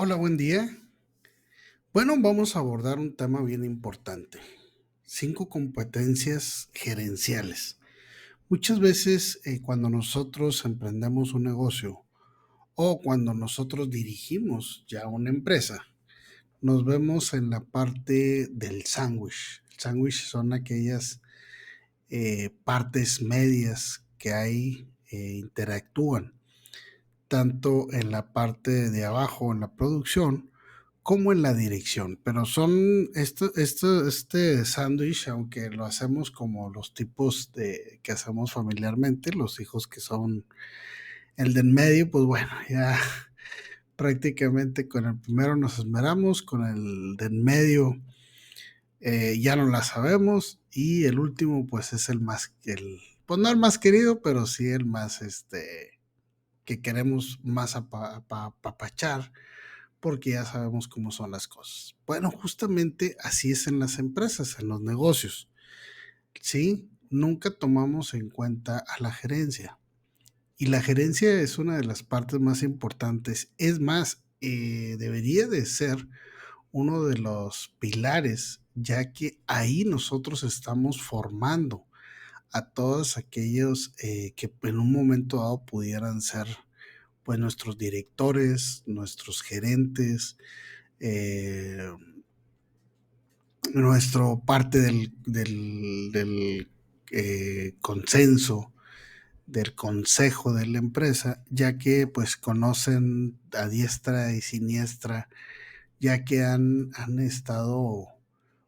Hola, buen día. Bueno, vamos a abordar un tema bien importante. 5 competencias gerenciales. Muchas veces cuando nosotros emprendemos un negocio o cuando nosotros dirigimos ya una empresa, nos vemos en la parte del sándwich. El sándwich son aquellas partes medias que ahí interactúan, tanto en la parte de abajo, en la producción, como en la dirección, pero son este sándwich, aunque lo hacemos como los tipos de que hacemos familiarmente, los hijos que son el de en medio, pues bueno, ya prácticamente con el primero nos esmeramos, con el de en medio ya no la sabemos y el último pues es el más, pues no el más querido, pero sí el más, que queremos más apapachar porque ya sabemos cómo son las cosas. Bueno, justamente así es en las empresas, en los negocios, ¿sí? Nunca tomamos en cuenta a la gerencia. Y la gerencia es una de las partes más importantes. Es más, debería de ser uno de los pilares, ya que ahí nosotros estamos formando a todos aquellos que en un momento dado pudieran ser pues nuestros directores, nuestros gerentes, eh, nuestro parte del consenso, del consejo de la empresa, ya que pues conocen a diestra y siniestra, ya que han estado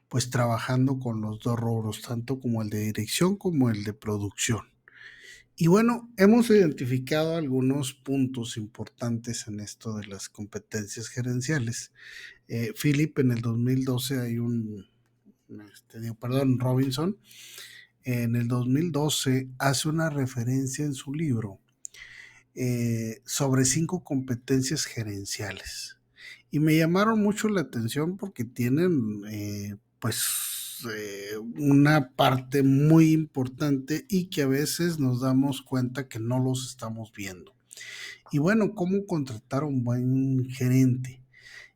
pues trabajando con los dos rubros, tanto como el de dirección como el de producción. Y bueno, hemos identificado algunos puntos importantes en esto de las competencias gerenciales. Philip, en el 2012 hay perdón, Robinson, en el 2012 hace una referencia en su libro sobre 5 competencias gerenciales. Y me llamaron mucho la atención porque tienen una parte muy importante y que a veces nos damos cuenta que no los estamos viendo. Y bueno, ¿cómo contratar un buen gerente?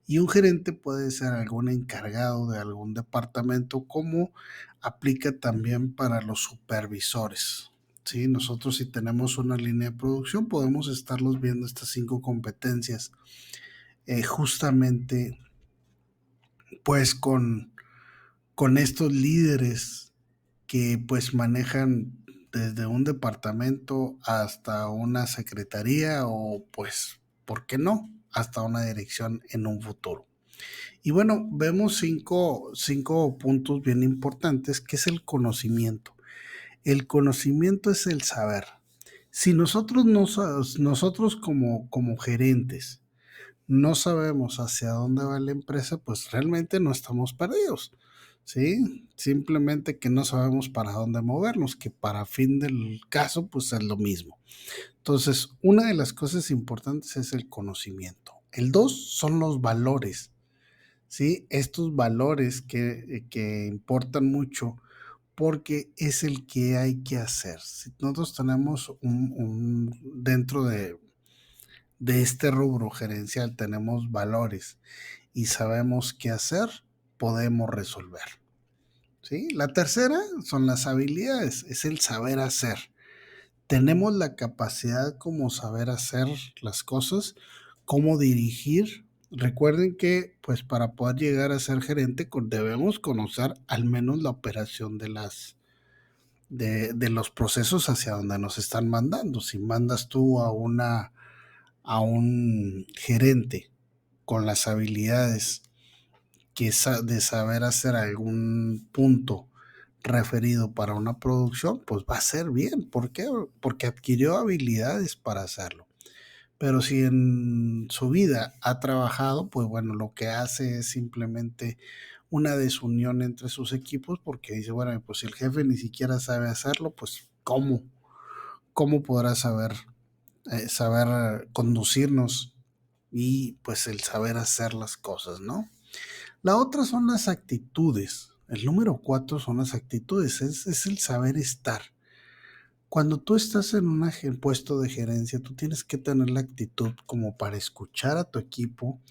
Y un gerente puede ser algún encargado de algún departamento, como aplica también para los supervisores. ¿Sí? Nosotros si tenemos una línea de producción podemos estarlos viendo estas 5 competencias justamente pues con estos líderes que pues manejan desde un departamento hasta una secretaría o pues, ¿por qué no? Hasta una dirección en un futuro. Y bueno, vemos cinco puntos bien importantes, que es el conocimiento. El conocimiento es el saber. Si nosotros, no, nosotros como gerentes no sabemos hacia dónde va la empresa, pues realmente no estamos perdidos, ¿sí? Simplemente que no sabemos para dónde movernos, que para fin del caso, pues es lo mismo. Entonces, una de las cosas importantes es el conocimiento. El dos son los valores. ¿Sí? Estos valores que importan mucho porque es el que hay que hacer. Si nosotros tenemos dentro de este rubro gerencial, tenemos valores y sabemos qué hacer, podemos resolver. ¿Sí? La tercera son las habilidades, es el saber hacer. Tenemos la capacidad como saber hacer las cosas, cómo dirigir. Recuerden que pues para poder llegar a ser gerente debemos conocer al menos la operación de los procesos hacia donde nos están mandando. Si mandas tú a un gerente con las habilidades de saber hacer algún punto referido para una producción, pues va a ser bien. ¿Por qué? Porque adquirió habilidades para hacerlo. Pero si en su vida ha trabajado, pues bueno, lo que hace es simplemente una desunión entre sus equipos porque dice, bueno, pues si el jefe ni siquiera sabe hacerlo, pues ¿cómo? ¿Cómo podrá saber conducirnos y pues el saber hacer las cosas, ¿no? La otra son las actitudes. El número 4 son las actitudes, es el saber estar. Cuando tú estás en un puesto de gerencia, tú tienes que tener la actitud como para escuchar a tu equipo,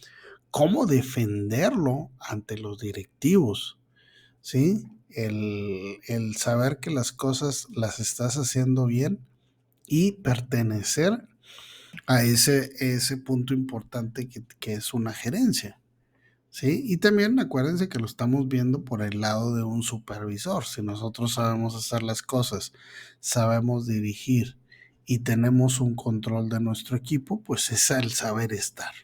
cómo defenderlo ante los directivos, ¿sí? El saber que las cosas las estás haciendo bien y pertenecer a ese punto importante que es una gerencia. Sí, y también acuérdense que lo estamos viendo por el lado de un supervisor. Si nosotros sabemos hacer las cosas, sabemos dirigir y tenemos un control de nuestro equipo, pues es el saber estar.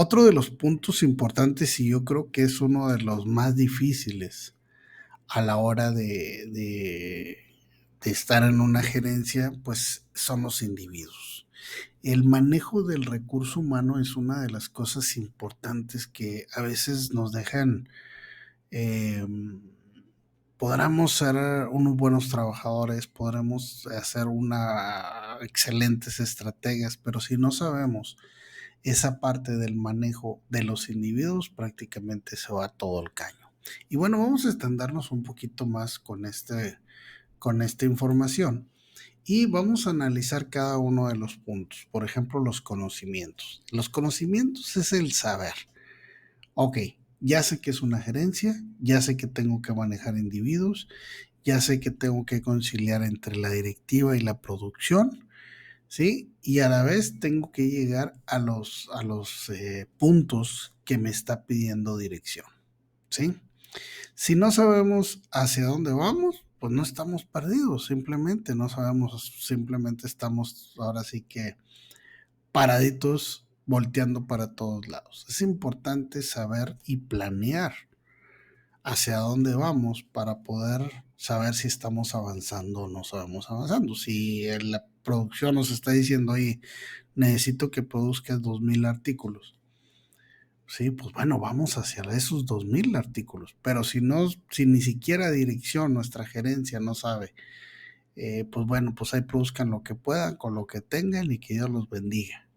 Otro de los puntos importantes, y yo creo que es uno de los más difíciles a la hora de estar en una gerencia, pues son los individuos. El manejo del recurso humano es una de las cosas importantes que a veces nos dejan, eh, podremos ser unos buenos trabajadores, podremos hacer excelentes estrategias, pero si no sabemos esa parte del manejo de los individuos, prácticamente se va todo el caño. Y bueno, vamos a extendernos un poquito más con esta información. Y vamos a analizar cada uno de los puntos. Por ejemplo, los conocimientos. Los conocimientos es el saber. Ok, ya sé que es una gerencia, ya sé que tengo que manejar individuos, ya sé que tengo que conciliar entre la directiva y la producción, ¿sí? Y a la vez tengo que llegar a los puntos que me está pidiendo dirección, ¿sí? Si no sabemos hacia dónde vamos, pues no estamos perdidos, simplemente no sabemos, simplemente estamos ahora sí que paraditos volteando para todos lados. Es importante saber y planear hacia dónde vamos para poder saber si estamos avanzando o no estamos avanzando. Si la producción nos está diciendo, oye, necesito que produzcas 2,000 artículos. Sí, pues bueno, vamos hacia esos 2,000 artículos, pero si ni siquiera dirección, nuestra gerencia no sabe, pues bueno, pues ahí produzcan lo que puedan, con lo que tengan y que Dios los bendiga.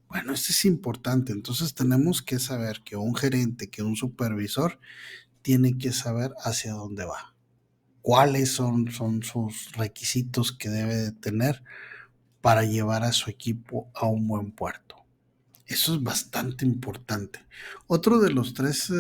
Bueno, esto es importante, entonces tenemos que saber que un gerente, que un supervisor, tiene que saber hacia dónde va, cuáles son sus requisitos que debe de tener para llevar a su equipo a un buen puerto. Eso es bastante importante. Otro de los tres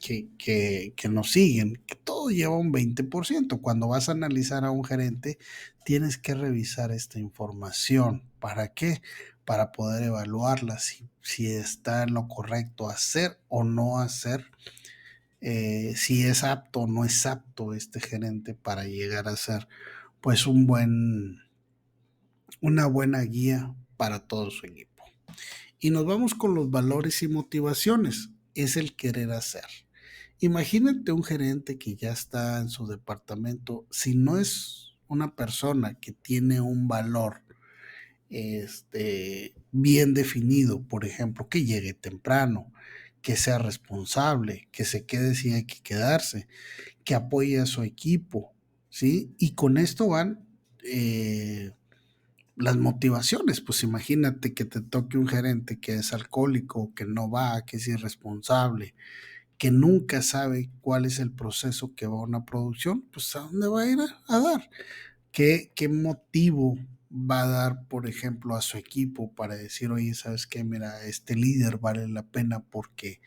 que nos siguen, que todo lleva un 20%. Cuando vas a analizar a un gerente, tienes que revisar esta información. ¿Para qué? Para poder evaluarla, si está en lo correcto hacer o no hacer, si es apto o no es apto este gerente para llegar a ser pues una buena guía para todo su equipo. Y nos vamos con los valores y motivaciones. Es el querer hacer. Imagínate un gerente que ya está en su departamento, si no es una persona que tiene un valor bien definido, por ejemplo, que llegue temprano, que sea responsable, que se quede si hay que quedarse, que apoye a su equipo, ¿sí? Y con esto van las motivaciones. Pues imagínate que te toque un gerente que es alcohólico, que no va, que es irresponsable, que nunca sabe cuál es el proceso que va a una producción, pues ¿a dónde va a ir a dar? ¿Qué motivo va a dar, por ejemplo, a su equipo para decir, oye, ¿sabes qué? Mira, este líder vale la pena porque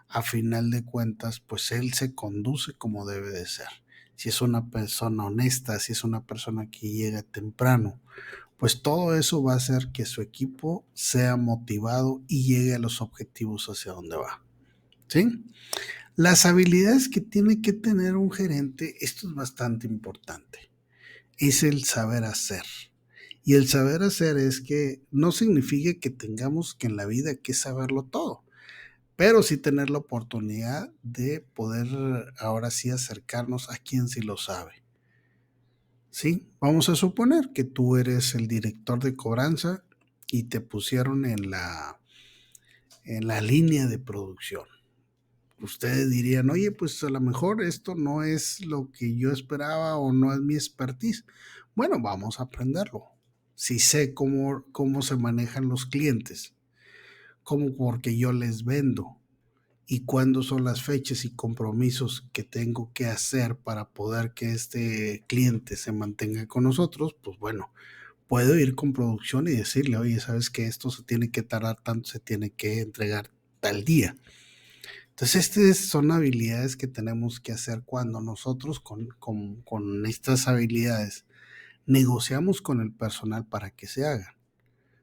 a final de cuentas, pues él se conduce como debe de ser. Si es una persona honesta, si es una persona que llega temprano, pues todo eso va a hacer que su equipo sea motivado y llegue a los objetivos hacia donde va. ¿Sí? Las habilidades que tiene que tener un gerente, esto es bastante importante, es el saber hacer. Y el saber hacer es que no significa que tengamos que en la vida que saberlo todo, pero sí tener la oportunidad de poder ahora sí acercarnos a quien sí lo sabe. ¿Sí? Vamos a suponer que tú eres el director de cobranza y te pusieron en la línea de producción. Ustedes dirían, oye, pues a lo mejor esto no es lo que yo esperaba o no es mi expertise. Bueno, vamos a aprenderlo. Si sé cómo se manejan los clientes, cómo porque yo les vendo y cuándo son las fechas y compromisos que tengo que hacer para poder que este cliente se mantenga con nosotros, pues bueno, puedo ir con producción y decirle, oye, ¿sabes que esto se tiene que tardar tanto, se tiene que entregar tal día? Entonces, estas son habilidades que tenemos que hacer cuando nosotros con estas habilidades negociamos con el personal para que se hagan.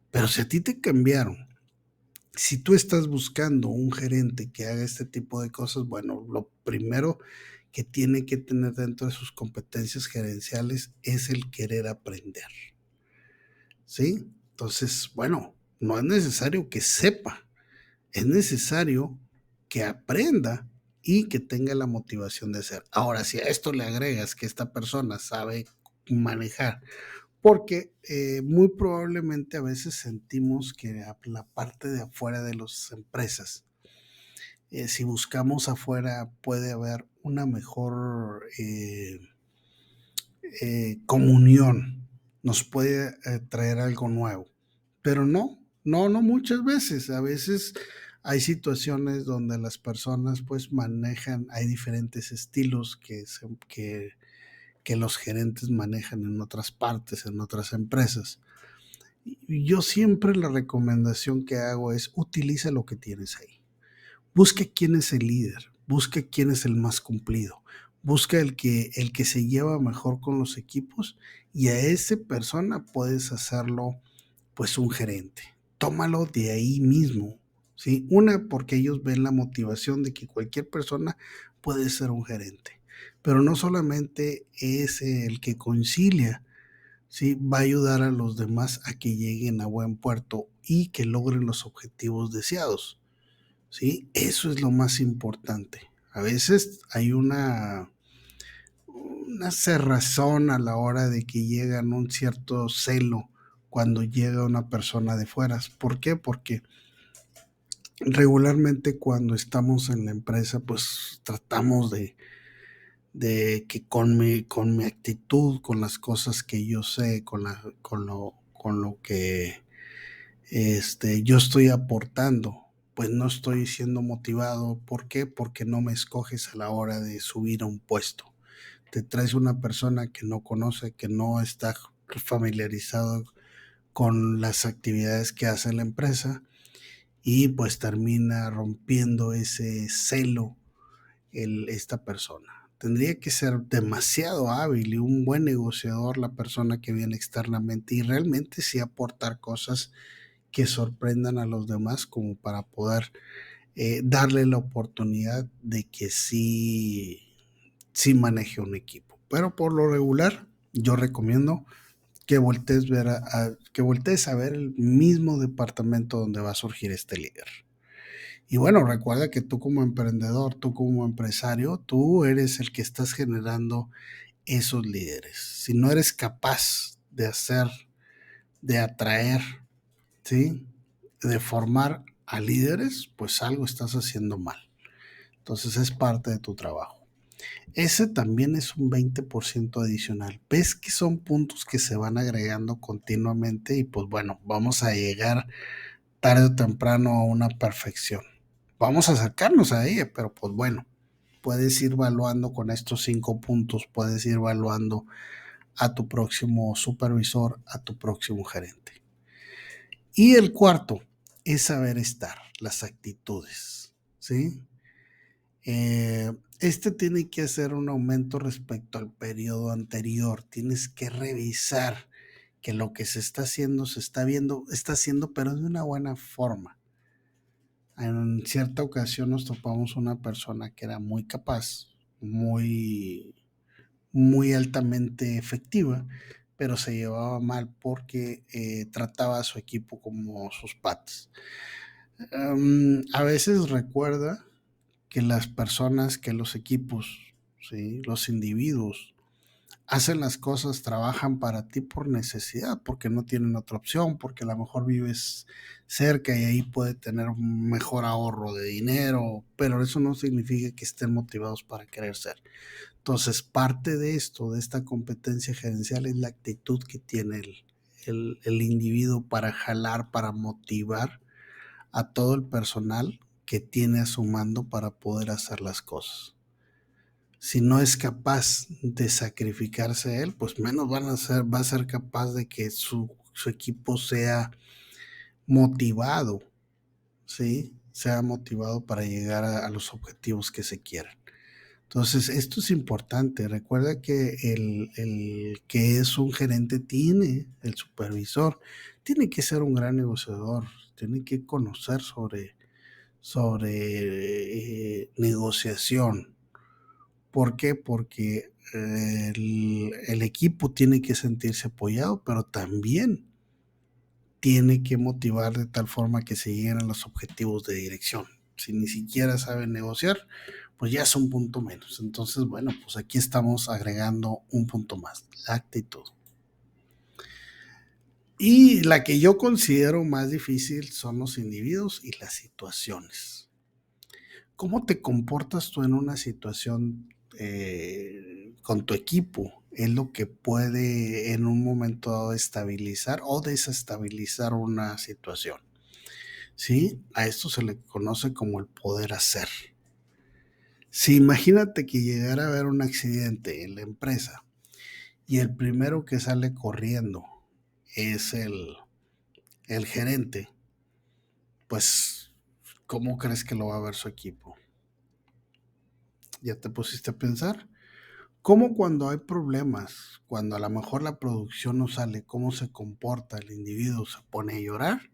Pero si a ti te cambiaron, si tú estás buscando un gerente que haga este tipo de cosas, bueno, lo primero que tiene que tener dentro de sus competencias gerenciales es el querer aprender, ¿sí? Entonces, bueno, no es necesario que sepa, es necesario que aprenda y que tenga la motivación de hacer. Ahora, si a esto le agregas que esta persona sabe manejar, porque muy probablemente a veces sentimos que la parte de afuera de las empresas, si buscamos afuera puede haber una mejor comunión, nos puede traer algo nuevo, pero no muchas veces, a veces hay situaciones donde las personas pues manejan, hay diferentes estilos que los gerentes manejan en otras partes, en otras empresas. Yo siempre la recomendación que hago es utiliza lo que tienes ahí. Busque quién es el líder, busque quién es el más cumplido, busca el que se lleva mejor con los equipos y a esa persona puedes hacerlo pues un gerente. Tómalo de ahí mismo, ¿sí? Una, porque ellos ven la motivación de que cualquier persona puede ser un gerente, pero no solamente es el que concilia, ¿sí? Va a ayudar a los demás a que lleguen a buen puerto y que logren los objetivos deseados, ¿sí? Eso es lo más importante. A veces hay una cerrazón a la hora de que llegan un cierto celo cuando llega una persona de fuera. ¿Por qué? Porque regularmente cuando estamos en la empresa, pues tratamos de que con mi actitud, con las cosas que yo sé, con lo que yo estoy aportando, pues no estoy siendo motivado. ¿Por qué? Porque no me escoges a la hora de subir a un puesto. Te traes una persona que no conoce, que no está familiarizado con las actividades que hace la empresa y pues termina rompiendo ese celo esta persona. Tendría que ser demasiado hábil y un buen negociador la persona que viene externamente y realmente sí aportar cosas que sorprendan a los demás como para poder darle la oportunidad de que sí maneje un equipo. Pero por lo regular, yo recomiendo que voltees a ver el mismo departamento donde va a surgir este líder. Y bueno, recuerda que tú como emprendedor, tú como empresario, tú eres el que estás generando esos líderes. Si no eres capaz de atraer, ¿sí? De formar a líderes, pues algo estás haciendo mal. Entonces es parte de tu trabajo. Ese también es un 20% adicional. Ves que son puntos que se van agregando continuamente y pues bueno, vamos a llegar tarde o temprano a una perfección. Vamos a acercarnos a ella, pero pues bueno, puedes ir evaluando con estos 5 puntos, puedes ir evaluando a tu próximo supervisor, a tu próximo gerente. Y el cuarto es saber estar, las actitudes, ¿sí? Tiene que hacer un aumento respecto al periodo anterior. Tienes que revisar que lo que se está haciendo, se está viendo, está haciendo, pero de una buena forma. En cierta ocasión nos topamos una persona que era muy capaz, muy, muy altamente efectiva, pero se llevaba mal porque trataba a su equipo como sus patas. A veces recuerda que las personas, que los equipos, ¿sí? Los individuos hacen las cosas, trabajan para ti por necesidad, porque no tienen otra opción, porque a lo mejor vives cerca y ahí puede tener un mejor ahorro de dinero, pero eso no significa que estén motivados para querer ser. Entonces, parte de esto, de esta competencia gerencial, es la actitud que tiene el individuo para jalar, para motivar a todo el personal que tiene a su mando para poder hacer las cosas. Si no es capaz de sacrificarse él, pues menos va a ser capaz de que su equipo sea motivado, ¿sí? Sea motivado para llegar a los objetivos que se quieran. Entonces, esto es importante. Recuerda que el que es un gerente el supervisor, tiene que ser un gran negociador, tiene que conocer sobre negociación. ¿Por qué? Porque el equipo tiene que sentirse apoyado, pero también tiene que motivar de tal forma que se lleguen a los objetivos de dirección. Si ni siquiera saben negociar, pues ya es un punto menos. Entonces, bueno, pues aquí estamos agregando un punto más, la actitud. Y la que yo considero más difícil son los individuos y las situaciones. ¿Cómo te comportas tú en una situación con tu equipo? Es lo que puede en un momento dado estabilizar o desestabilizar una situación. ¿Sí? A esto se le conoce como el poder hacer. Si imagínate que llegara a haber un accidente en la empresa y el primero que sale corriendo es el gerente, pues, ¿cómo crees que lo va a ver su equipo? ¿Ya te pusiste a pensar? ¿Cómo cuando hay problemas, cuando a lo mejor la producción no sale, cómo se comporta el individuo? ¿Se pone a llorar?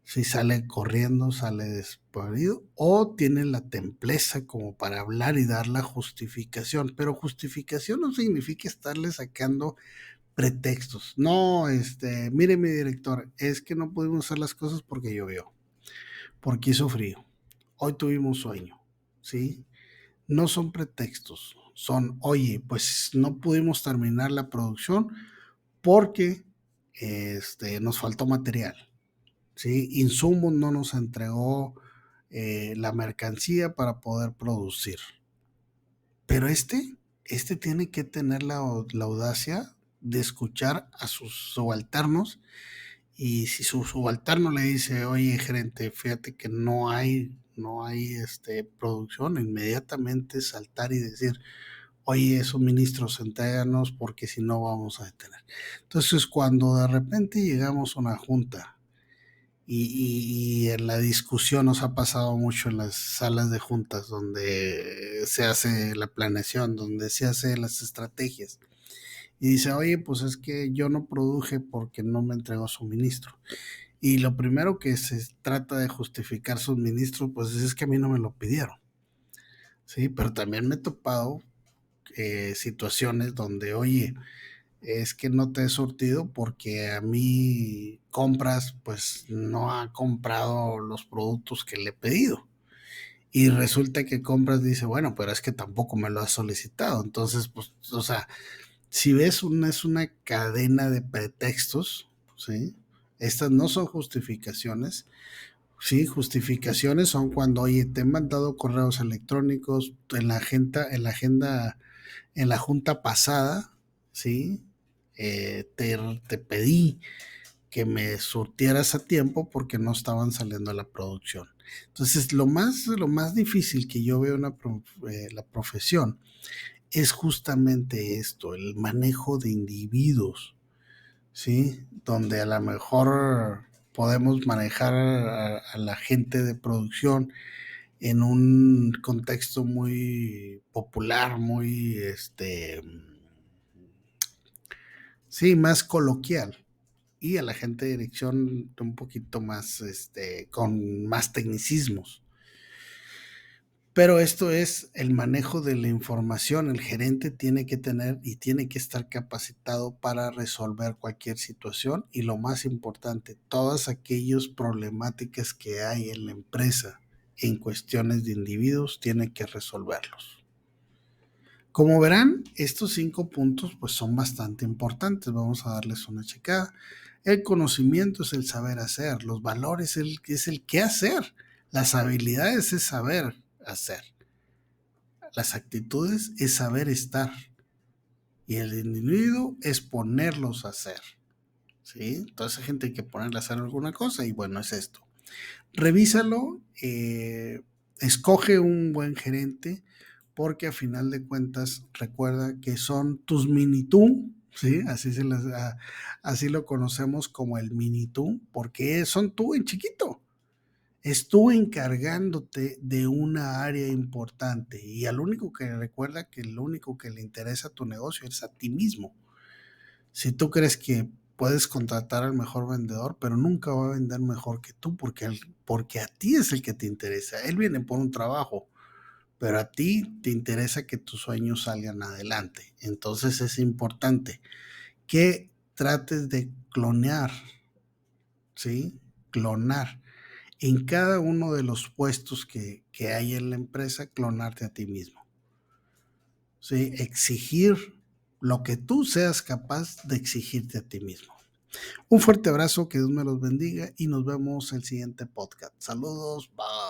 Si sale corriendo, sale despavorido, o tiene la templeza como para hablar y dar la justificación. Pero justificación no significa estarle sacando pretextos. No, mire mi director, es que no pudimos hacer las cosas porque llovió, porque hizo frío, hoy tuvimos sueño, ¿sí? No son pretextos, son, oye, pues no pudimos terminar la producción porque nos faltó material. ¿Sí? Insumos no nos entregó la mercancía para poder producir. Pero este tiene que tener la audacia de escuchar a sus subalternos, y si su subalterno le dice, oye gerente, fíjate que no hay producción, inmediatamente saltar y decir, oye, suministros, entréganos porque si no vamos a detener. Entonces, cuando de repente llegamos a una junta y en la discusión, nos ha pasado mucho en las salas de juntas donde se hace la planeación, donde se hacen las estrategias. Y dice, oye, pues es que yo no produje porque no me entregó suministro. Y lo primero que se trata de justificar suministro, pues es que a mí no me lo pidieron. Sí, pero también me he topado situaciones donde, oye, es que no te he surtido porque a mí compras, pues no ha comprado los productos que le he pedido. Y resulta que compras dice, bueno, pero es que tampoco me lo has solicitado. Entonces, pues, o sea, si ves, es una cadena de pretextos, ¿sí? Estas no son justificaciones. Sí, justificaciones son cuando, oye, te he mandado correos electrónicos en la junta pasada, ¿sí? Te pedí que me surtieras a tiempo porque no estaban saliendo a la producción. Entonces, lo más difícil que yo veo en la profesión es justamente esto, el manejo de individuos, ¿sí? Donde a lo mejor podemos manejar a la gente de producción en un contexto muy popular, muy, sí, más coloquial, y a la gente de dirección un poquito más, con más tecnicismos. Pero esto es el manejo de la información. El gerente tiene que tener y tiene que estar capacitado para resolver cualquier situación, y lo más importante, todas aquellas problemáticas que hay en la empresa en cuestiones de individuos, tiene que resolverlos. Como verán, estos 5 puntos pues son bastante importantes. Vamos a darles una checada. El conocimiento es el saber hacer, los valores es el qué hacer, las habilidades es saber hacer, las actitudes es saber estar, y el individuo es ponerlos a hacer. ¿Sí? Entonces, gente hay que ponerle a hacer alguna cosa, y bueno, es esto. Revísalo, escoge un buen gerente, porque a final de cuentas recuerda que son tus mini tú, ¿sí? Así lo conocemos como el mini tú, porque son tú en chiquito. Es tú encargándote de una área importante y al único que recuerda que lo único que le interesa a tu negocio es a ti mismo. Si tú crees que puedes contratar al mejor vendedor, pero nunca va a vender mejor que tú porque a ti es el que te interesa. Él viene por un trabajo, pero a ti te interesa que tus sueños salgan adelante. Entonces es importante que trates de clonear, ¿sí? Clonar en cada uno de los puestos que hay en la empresa, clonarte a ti mismo. ¿Sí? Exigir lo que tú seas capaz de exigirte a ti mismo. Un fuerte abrazo, que Dios me los bendiga y nos vemos en el siguiente podcast. Saludos, bye.